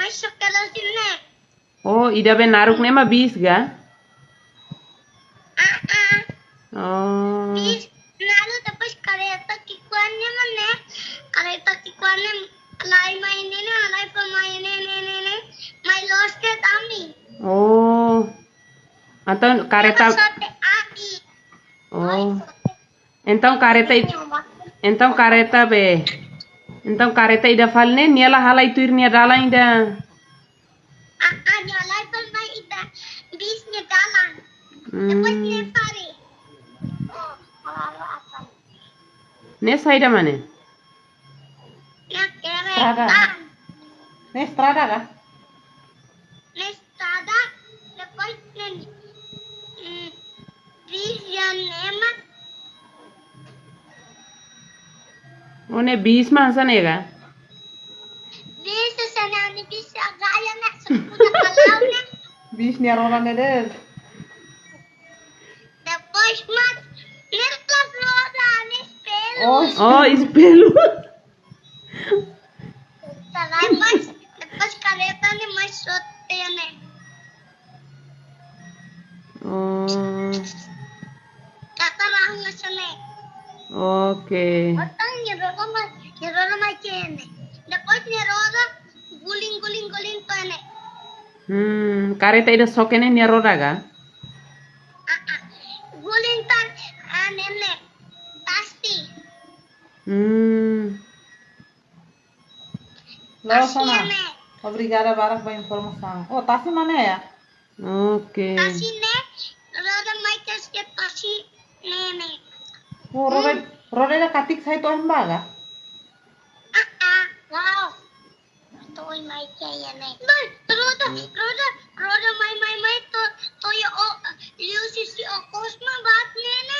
masuk ke sini. Oh, ida be naruk nema bis ga? Oh. Bis nalu tapos kereta kikuannya mana? Kereta kikuannya lai main ini, lai pemain ini, main los ke kami. Oh. Atau kareta. Sote aki. Oh. Então careta be. Então careta ida falne niela halai tuir nia dala ida. Nyalai pemain ida bisnya dalan. Tapos nya pare. Oh, kalau apa? Ne saida mane? Ya Strada. kereta. Ne strada kah? Nestada depois bis yang nema. One bis mah sana ga? Bisa sana ni bisa gaya nak sepuluh kalau nak. Bis ni orang ada. Depois mat nerlas roda nespelo. Oh, Oh, espelho. Talai mas depois careta ni mais sote ne. Oh. Kakarang na sana. Okay. Otang nyerora mai kene. Depois nyerora guling to ne. Careta ida sokene nia roda ga? Guling tan nene. Pasti. Lo sana. Obrigada Barak pela informação. Oh, tá assim mana ya? Okay. Pasti ne. Roda mai ke pasti nene. Oh, roda da katik sai to embaga. Wow. Toy mai kaya ne. Roda mai to yo liu si o kosma baat nene.